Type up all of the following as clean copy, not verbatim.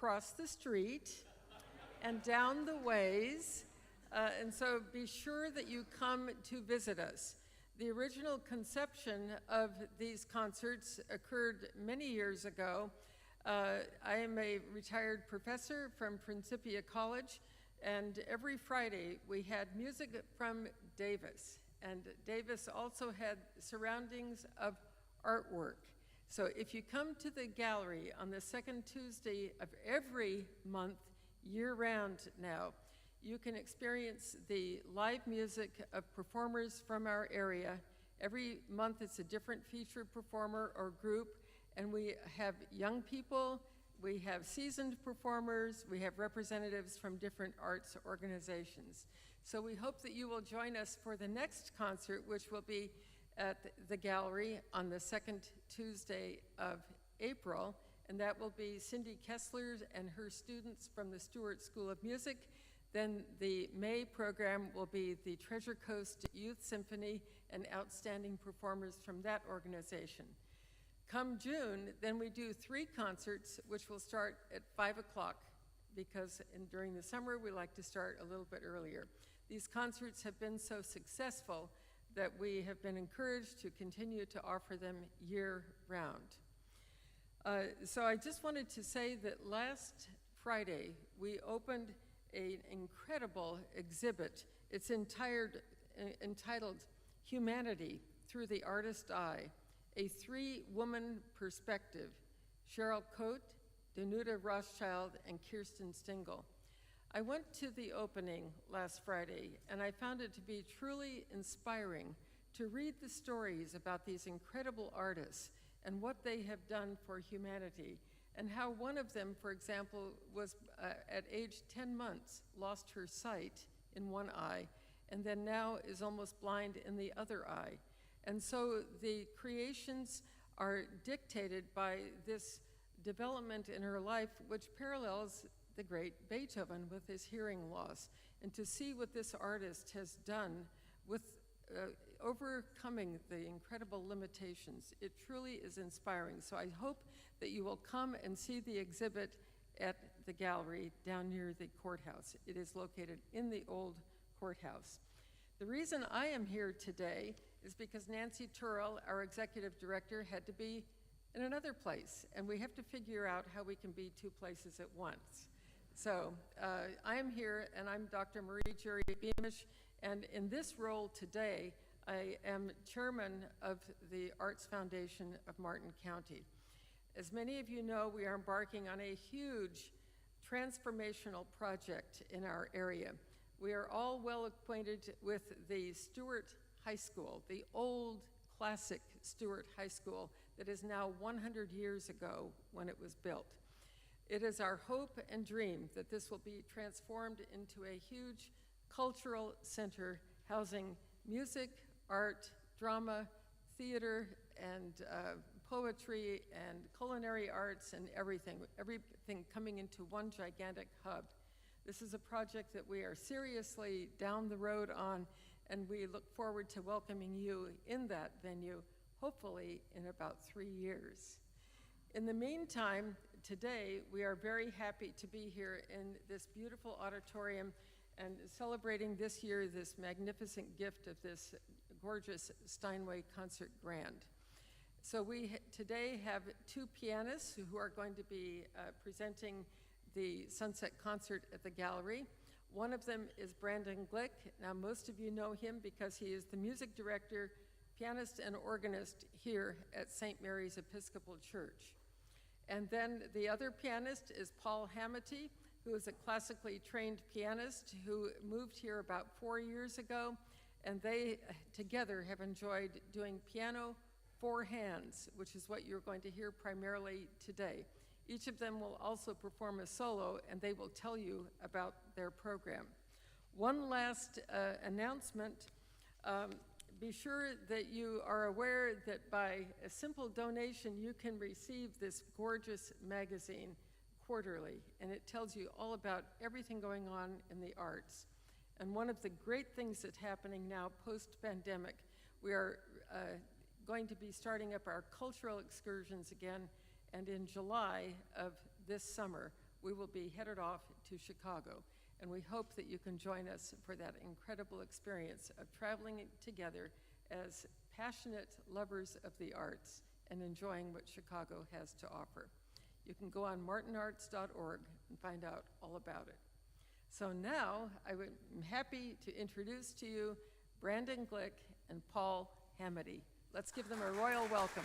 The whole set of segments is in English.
across the street and down the ways. And so be sure that you come to visit us. The original conception of these concerts occurred many years ago. I am a retired professor from Principia College, and every Friday we had music from Davis. And Davis also had surroundings of artwork. So if you come to the gallery on the second Tuesday of every month, year-round now, you can experience the live music of performers from our area. Every month it's a different featured performer or group, and we have young people, we have seasoned performers, we have representatives from different arts organizations. So we hope that you will join us for the next concert, which will be at the gallery on the second Tuesday of April, and that will be Cindy Kessler and her students from the Stewart School of Music. Then the May program will be the Treasure Coast Youth Symphony and outstanding performers from that organization. Come June, then we do 3 concerts, which will start at 5 o'clock, because during the summer we like to start a little bit earlier. These concerts have been so successful that we have been encouraged to continue to offer them year-round. So I just wanted to say that last Friday we opened an incredible exhibit. It's entitled Humanity Through the Artist's Eye, a 3-woman perspective: Cheryl Coate, Danuta Rothschild, and Kirsten Stingel. I went to the opening last Friday, and I found it to be truly inspiring to read the stories about these incredible artists and what they have done for humanity, and how one of them, for example, was at age 10 months, lost her sight in one eye, and then now is almost blind in the other eye. And so the creations are dictated by this development in her life, which parallels the great Beethoven with his hearing loss. And to see what this artist has done with overcoming the incredible limitations, it truly is inspiring. So I hope that you will come and see the exhibit at the gallery down near the courthouse. It is located in the old courthouse. The reason I am here today is because Nancy Turrell, our executive director, had to be in another place, and we have to figure out how we can be 2 places at once. So I am here, and I'm Dr. Marie Jerry Beamish, and in this role today, I am chairman of the Arts Foundation of Martin County. As many of you know, we are embarking on a huge transformational project in our area. We are all well acquainted with the Stewart High School, the old classic Stewart High School that is now 100 years ago when it was built. It is our hope and dream that this will be transformed into a huge cultural center housing music, art, drama, theater, and poetry, and culinary arts, and everything coming into one gigantic hub. This is a project that we are seriously down the road on, and we look forward to welcoming you in that venue, hopefully in about 3 years. In the meantime, today we are very happy to be here in this beautiful auditorium and celebrating this year this magnificent gift of this gorgeous Steinway Concert Grand. So we today have 2 pianists who are going to be presenting the Sunset Concert at the gallery. One of them is Brandon Glick. Now most of you know him because he is the music director, pianist, and organist here at St. Mary's Episcopal Church. And then the other pianist is Paul Hamaty, who is a classically trained pianist who moved here about 4 years ago, and they together have enjoyed doing piano 4 hands, which is what you're going to hear primarily today. Each of them will also perform a solo, and they will tell you about their program. One last announcement. Be sure that you are aware that by a simple donation, you can receive this gorgeous magazine quarterly, and it tells you all about everything going on in the arts. And one of the great things that's happening now post-pandemic, we are going to be starting up our cultural excursions again, and in July of this summer, we will be headed off to Chicago, and we hope that you can join us for that incredible experience of traveling together as passionate lovers of the arts and enjoying what Chicago has to offer. You can go on MartinArts.org and find out all about it. So now I'm happy to introduce to you Brandon Glick and Paul Hamaty. Let's give them a royal welcome.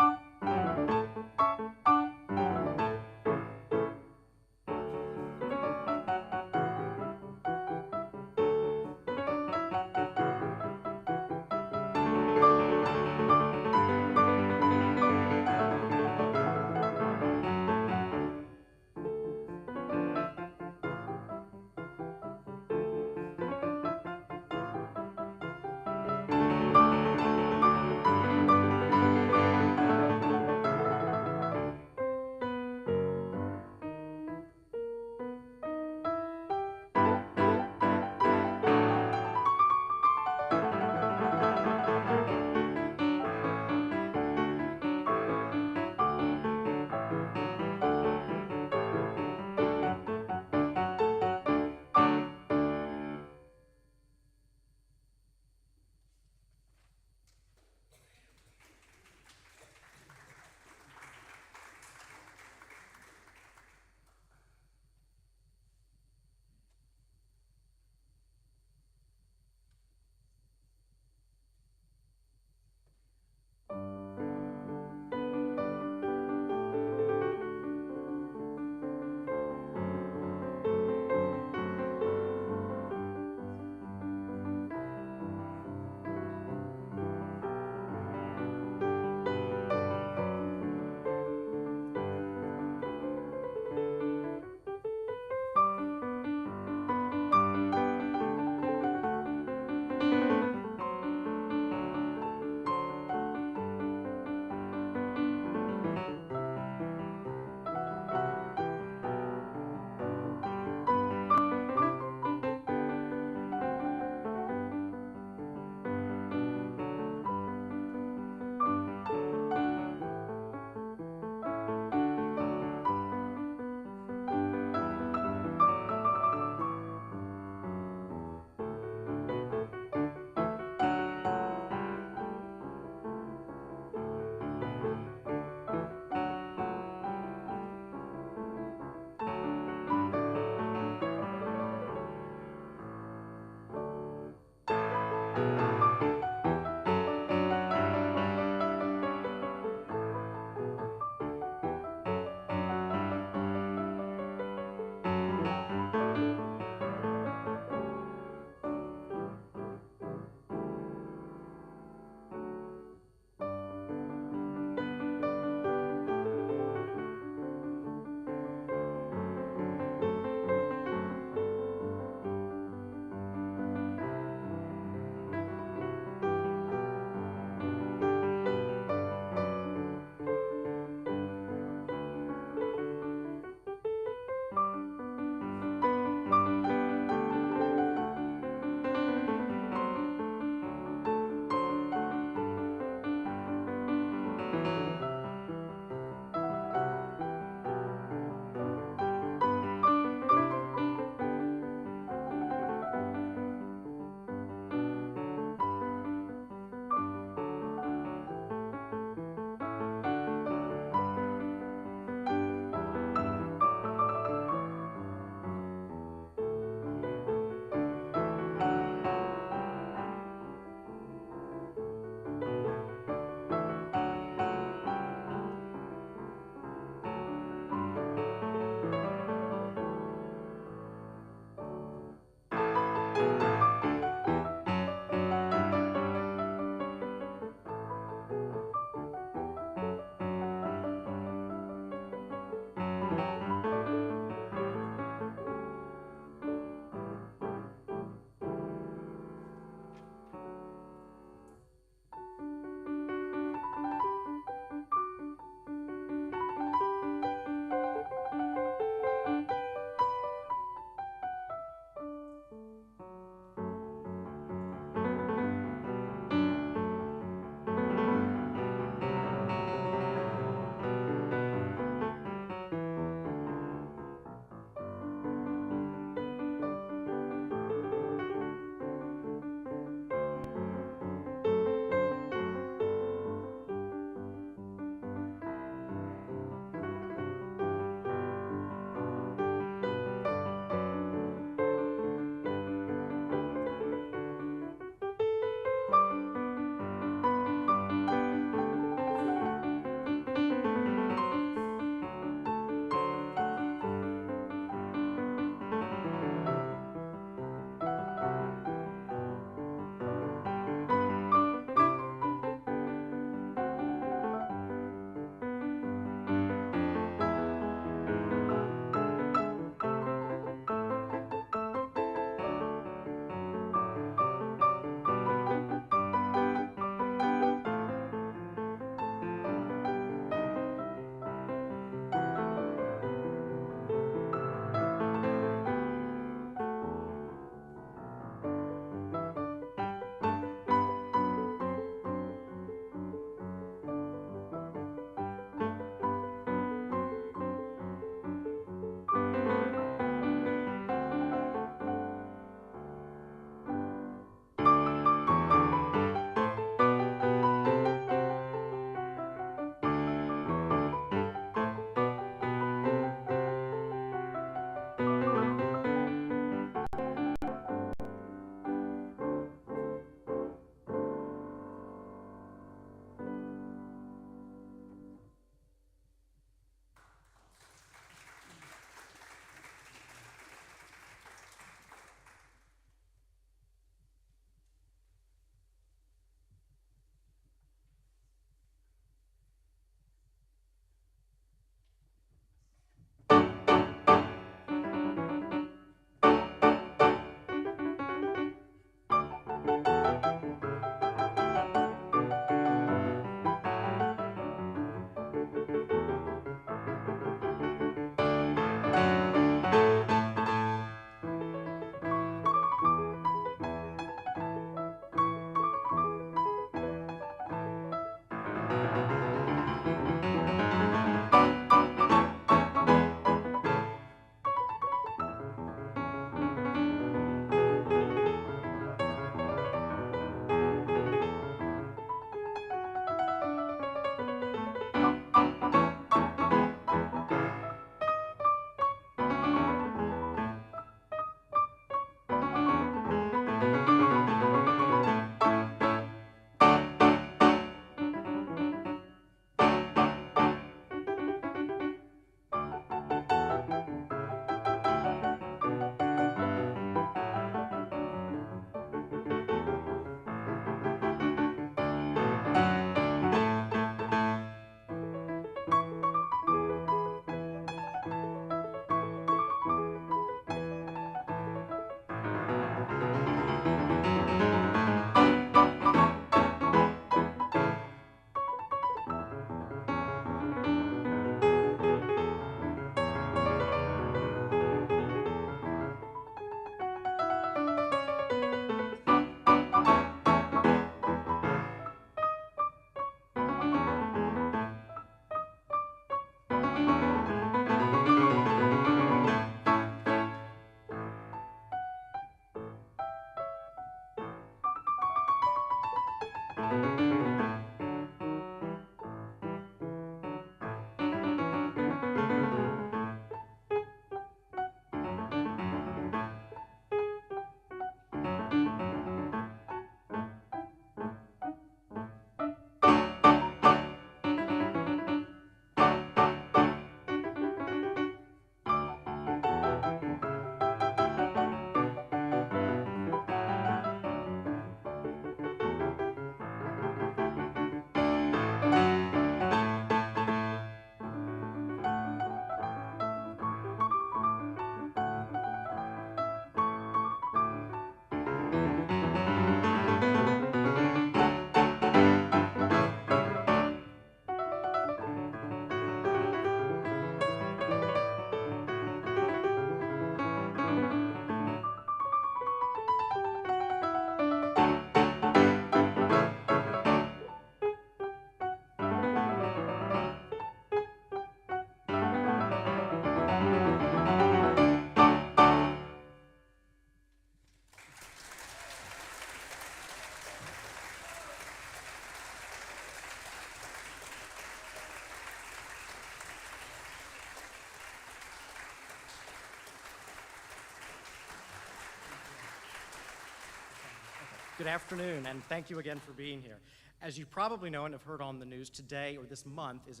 Good afternoon, and thank you again for being here. As you probably know and have heard on the news, today, or this month, is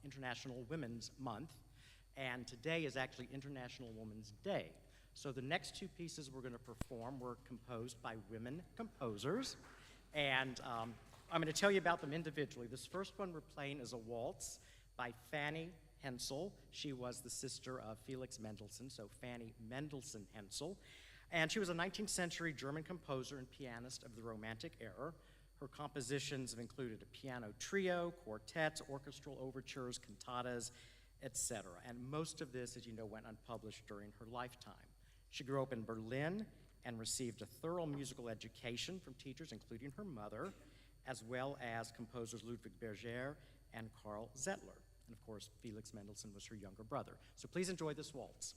International Women's Month, and today is actually International Women's Day. So the next two pieces we're going to perform were composed by women composers, and I'm going to tell you about them individually. This first one we're playing is a waltz by Fanny Hensel. She was the sister of Felix Mendelssohn, so Fanny Mendelssohn Hensel. And she was a 19th century German composer and pianist of the Romantic era. Her compositions have included a piano trio, quartets, orchestral overtures, cantatas, etc. And most of this, as you know, went unpublished during her lifetime. She grew up in Berlin and received a thorough musical education from teachers, including her mother, as well as composers Ludwig Berger and Karl Zettler. And of course, Felix Mendelssohn was her younger brother. So please enjoy this waltz.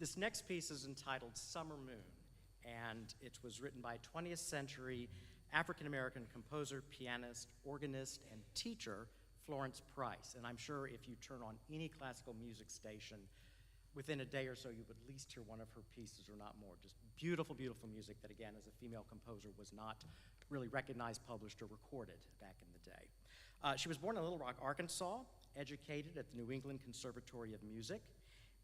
This next piece is entitled Summer Moon, and it was written by 20th century African-American composer, pianist, organist, and teacher, Florence Price. And I'm sure if you turn on any classical music station, within a day or so, you would at least hear one of her pieces, or not more. Just Beautiful, beautiful music that, again, as a female composer, was not really recognized, published, or recorded back in the day. She was born in Little Rock, Arkansas, educated at the New England Conservatory of Music,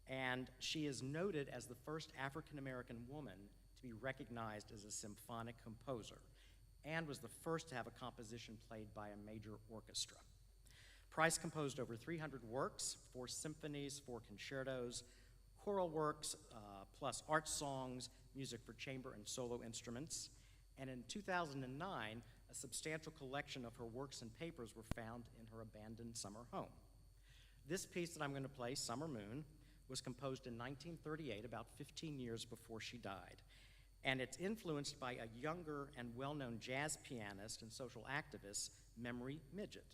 and she is noted as the first African-American woman to be recognized as a symphonic composer, and was the first to have a composition played by a major orchestra. Price composed over 300 works, 4 symphonies, 4 concertos, choral works, plus art songs, music for chamber and solo instruments. And in 2009, a substantial collection of her works and papers were found in her abandoned summer home. This piece that I'm going to play, Summer Moon, was composed in 1938, about 15 years before she died. And it's influenced by a younger and well-known jazz pianist and social activist, Memory Midget,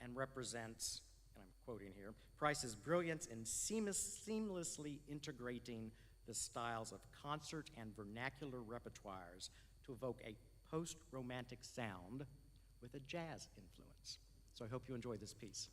and represents, and I'm quoting here, Price's brilliance in seamlessly integrating the styles of concert and vernacular repertoires to evoke a post-romantic sound with a jazz influence. So I hope you enjoy this piece.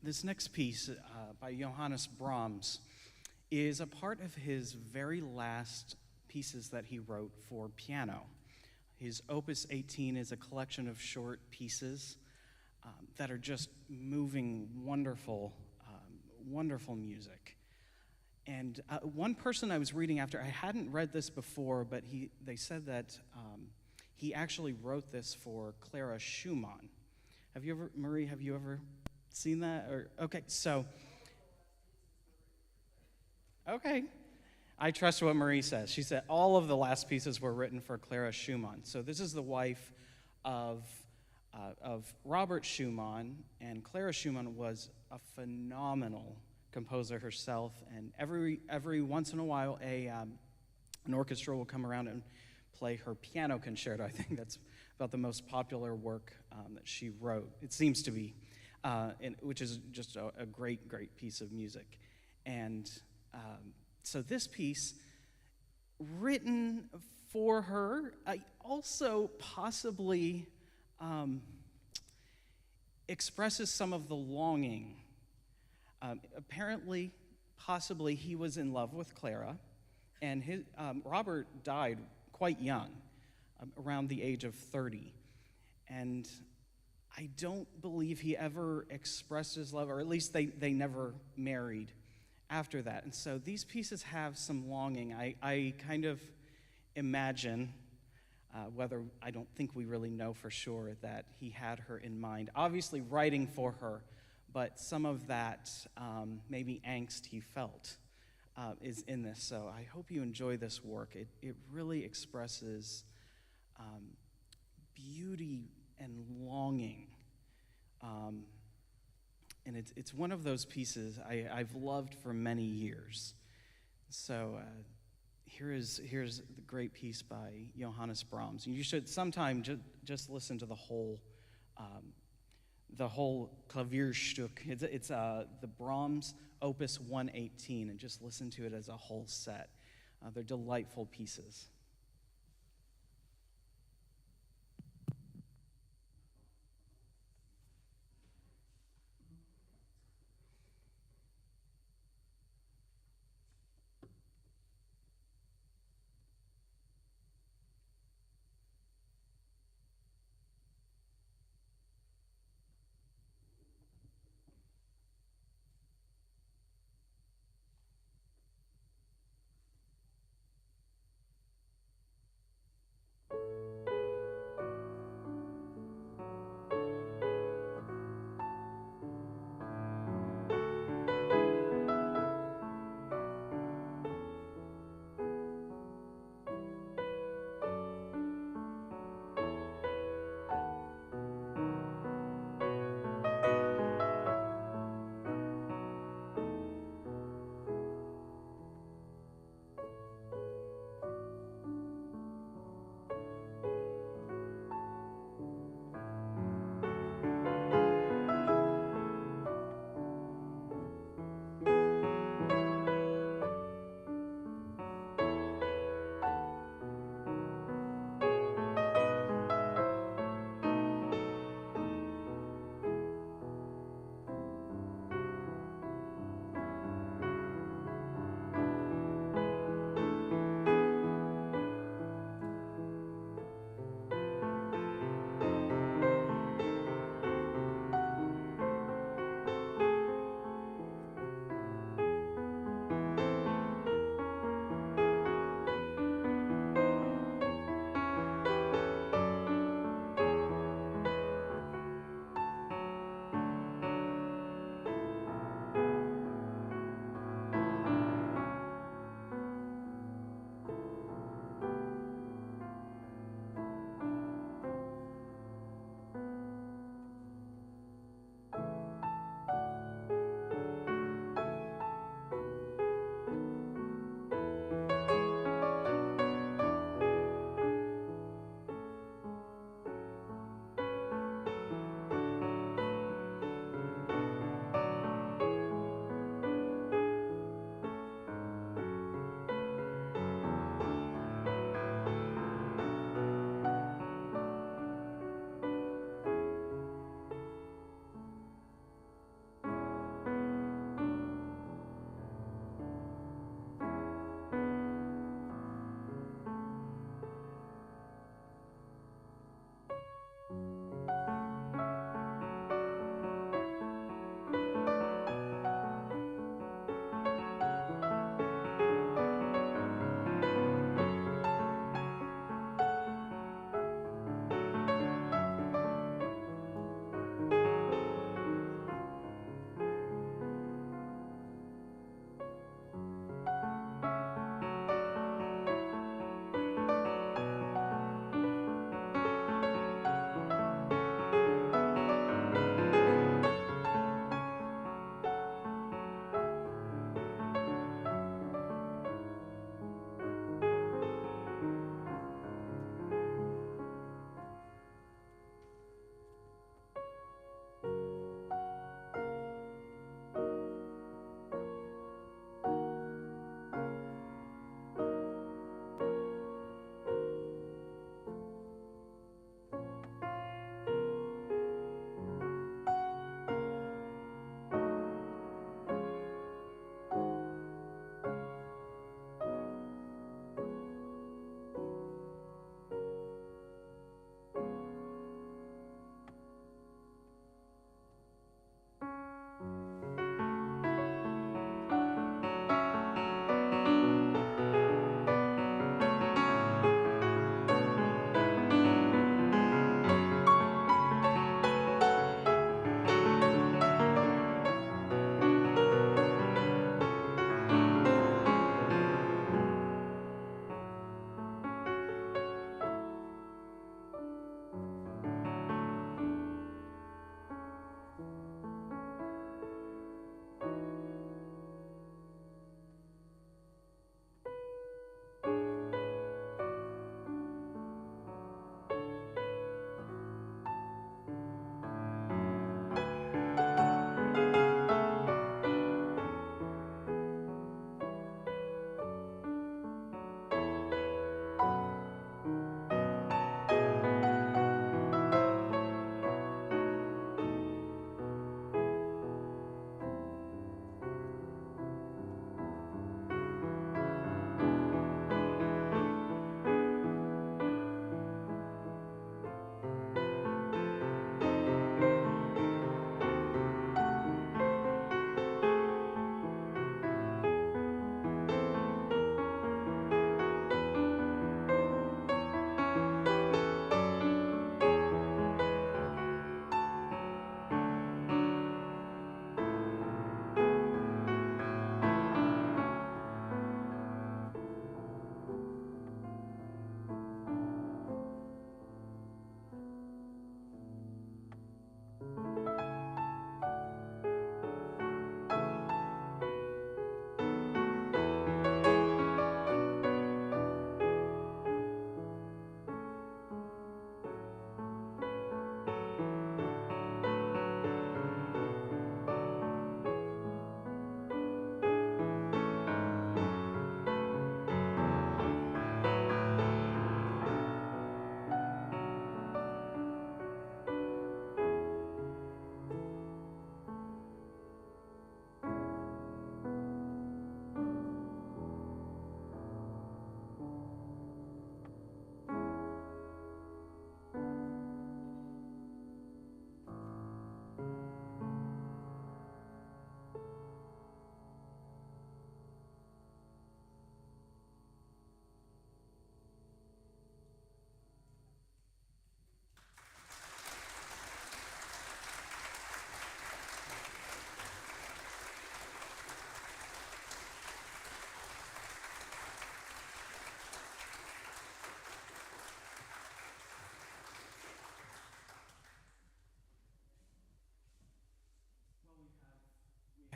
This next piece by Johannes Brahms is a part of his very last pieces that he wrote for piano. His Opus 18 is a collection of short pieces that are just moving, wonderful, wonderful music. And one person I was reading after, I hadn't read this before, but they said that he actually wrote this for Clara Schumann. Have you ever, Marie, have you ever seen that? Or okay, so, okay. I trust what Marie says. She said all of the last pieces were written for Clara Schumann. So this is the wife of Robert Schumann, and Clara Schumann was a phenomenal composer herself. And every once in a while, an orchestra will come around and play her piano concerto. I think that's about the most popular work that she wrote. It seems to be, which is just a great, great piece of music. And so this piece, written for her, also possibly expresses some of the longing. Apparently, possibly, he was in love with Clara, and Robert died quite young, around the age of 30. And I don't believe he ever expressed his love, or at least they never married after that. And so these pieces have some longing. I kind of imagine, whether I don't think we really know for sure, that he had her in mind. Obviously writing for her, but some of that maybe angst he felt is in this. So I hope you enjoy this work. It really expresses beauty and longing. And it's one of those pieces I've loved for many years. So here's the great piece by Johannes Brahms. And you should sometime just listen to the whole Klavierstück. It's the Brahms Opus 118, and just listen to it as a whole set. They're delightful pieces.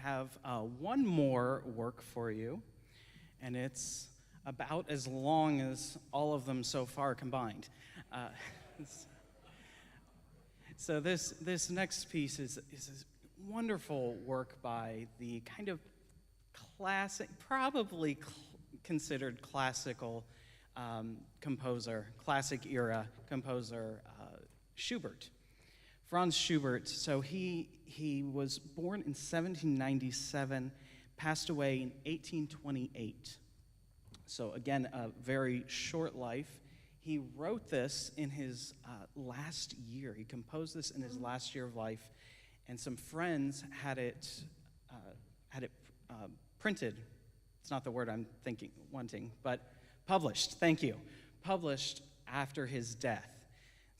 have one more work for you, and it's about as long as all of them so far combined. So this next piece is a wonderful work by the kind of classic, probably considered classical composer, classic era composer, Schubert. Franz Schubert. So he was born in 1797, passed away in 1828. So again, a very short life. He wrote this in his last year. He composed this in his last year of life, and some friends had it printed. It's not the word I'm wanting, but published. Thank you. Published after his death.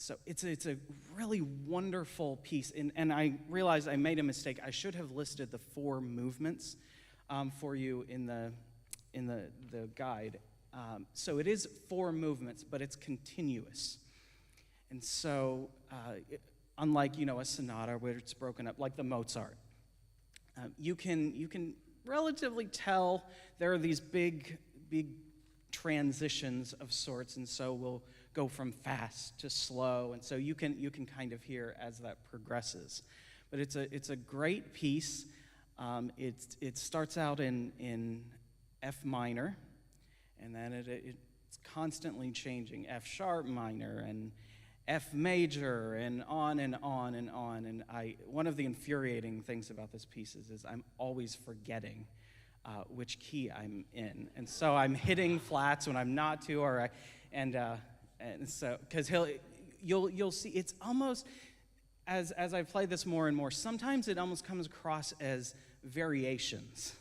So it's a really wonderful piece, and I realized I made a mistake. I should have listed the 4 movements for you in the guide. So it is 4 movements, but it's continuous. And so, unlike a sonata where it's broken up, like the Mozart, you can relatively tell there are these big transitions of sorts, and so we'll go from fast to slow, and so you can kind of hear as that progresses. But it's a great piece. It starts out in F minor, and then it's constantly changing. F sharp minor and F major and on and on and on. And one of the infuriating things about this piece is I'm always forgetting which key I'm in, and so I'm hitting flats when I'm not to, and so because you'll see it's almost as I play this more and more. Sometimes it almost comes across as variations.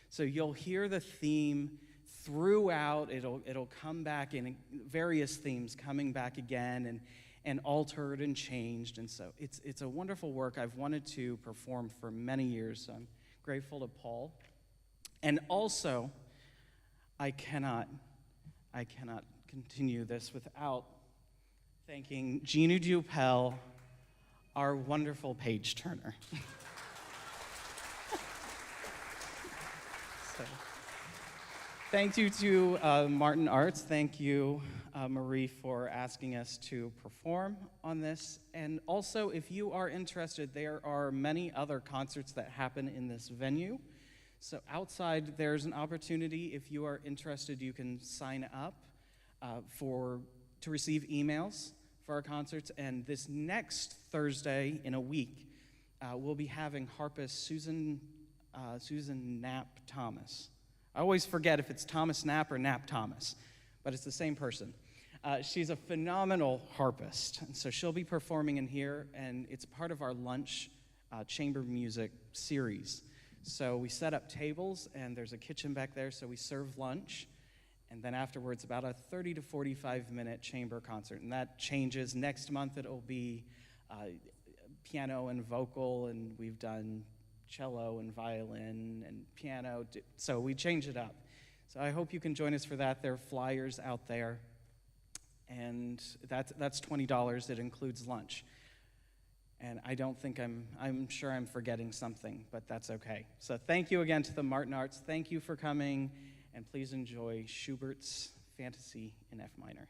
So you'll hear the theme throughout. It'll come back in various themes coming back again and altered and changed. And so it's a wonderful work I've wanted to perform for many years. So I'm grateful to Paul. And also, I cannot continue this without thanking Gina Dupel, our wonderful page turner. So, thank you to MartinArts. Thank you, Marie, for asking us to perform on this. And also, if you are interested, there are many other concerts that happen in this venue. So outside, there's an opportunity. If you are interested, you can sign up to receive emails for our concerts. And this next Thursday in a week, we'll be having harpist Susan Knapp Thomas. I always forget if it's Thomas Knapp or Knapp Thomas, but it's the same person. She's a phenomenal harpist, and so she'll be performing in here, and it's part of our lunch chamber music series. So we set up tables, and there's a kitchen back there, so we serve lunch, and then afterwards about a 30 to 45-minute chamber concert, and that changes. Next month it'll be piano and vocal, and we've done cello and violin and piano, so we change it up. So I hope you can join us for that. There are flyers out there, and that's $20. It includes lunch. And I don't think I'm sure I'm forgetting something, but that's okay. So thank you again to the MartinArts. Thank you for coming, and please enjoy Schubert's Fantasy in F minor.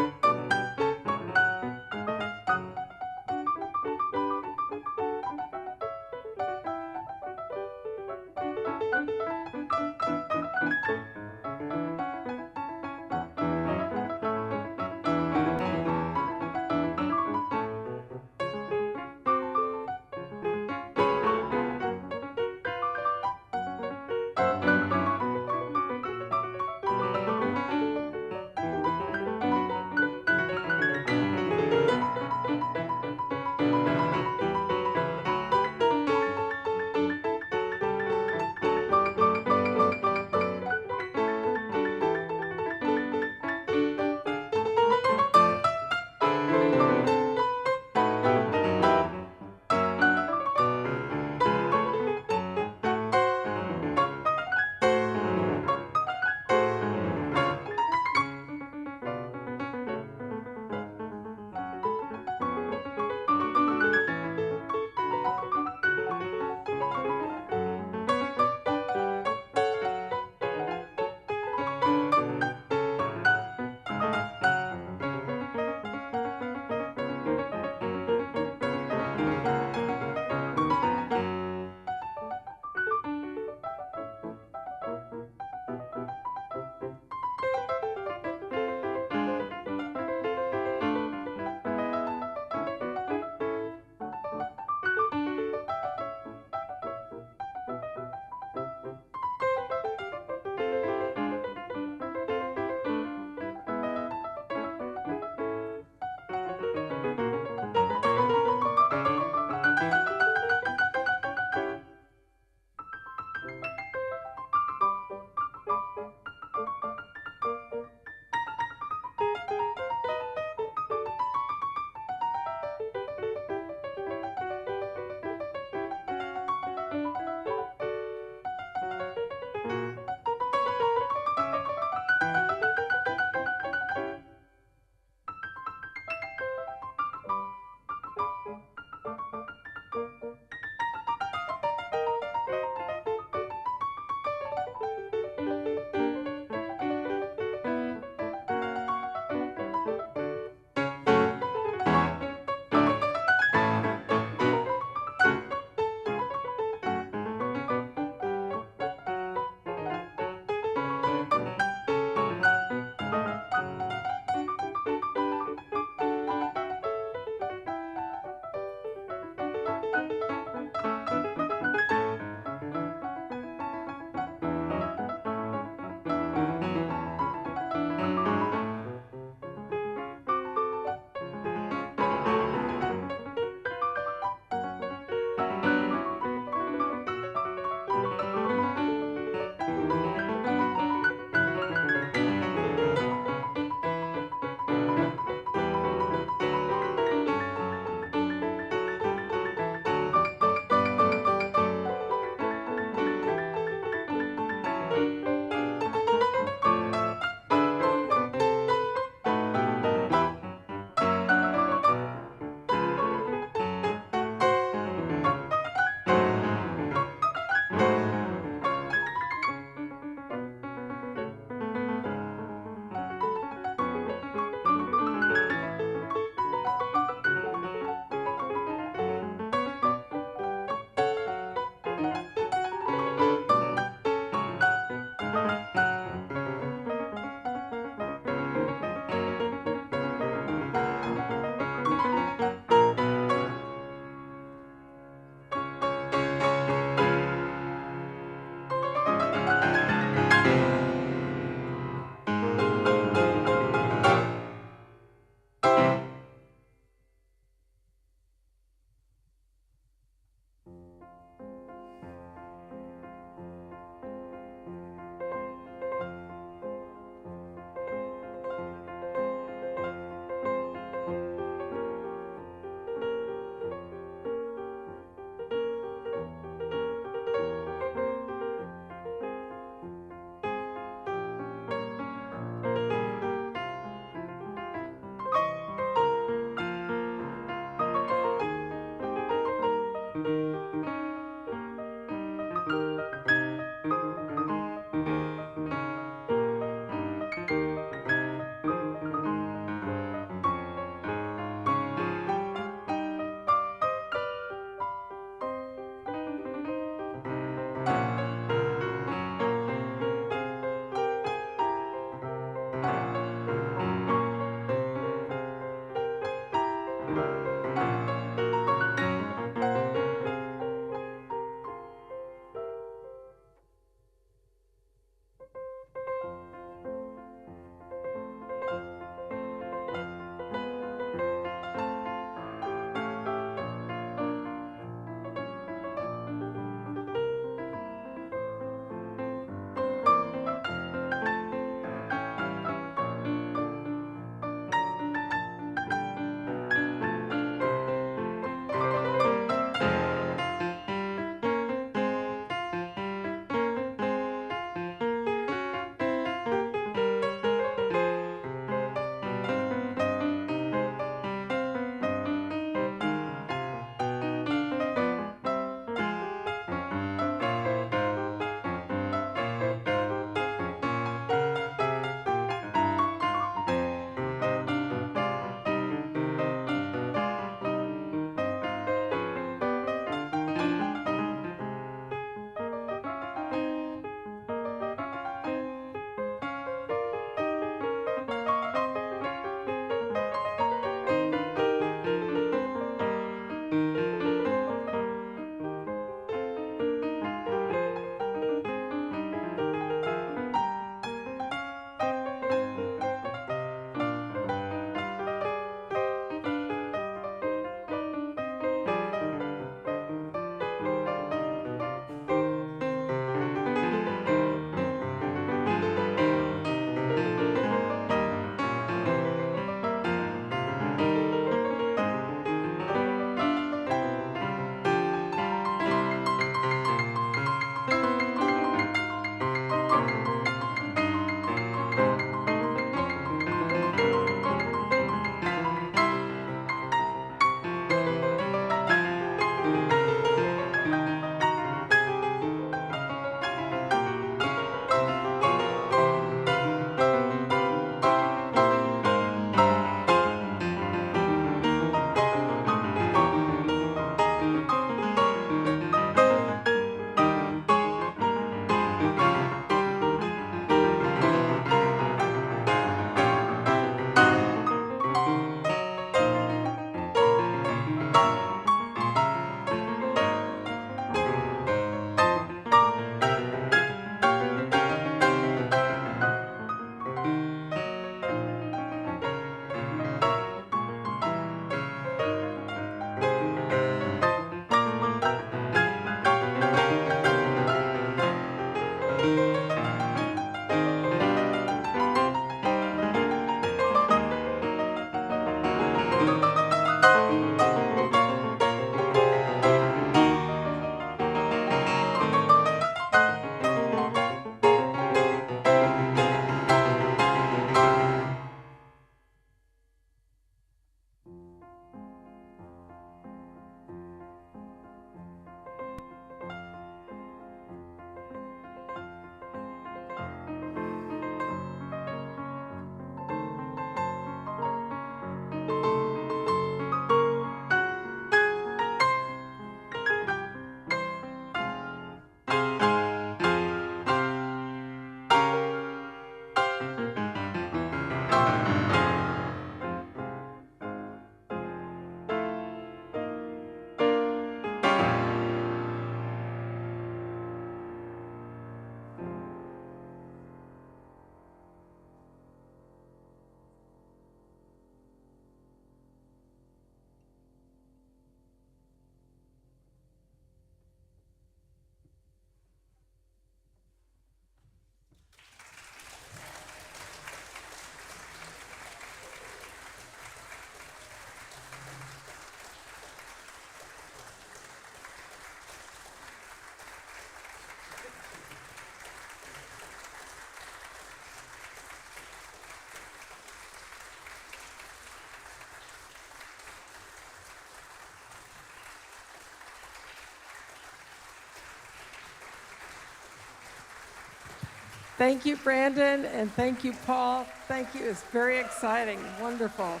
Thank you, Brandon, and thank you, Paul. Thank you. It's very exciting. Wonderful.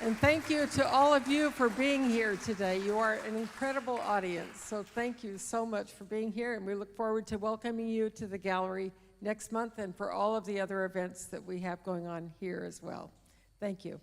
And thank you to all of you for being here today. You are an incredible audience, so thank you so much for being here, and we look forward to welcoming you to the gallery next month and for all of the other events that we have going on here as well. Thank you.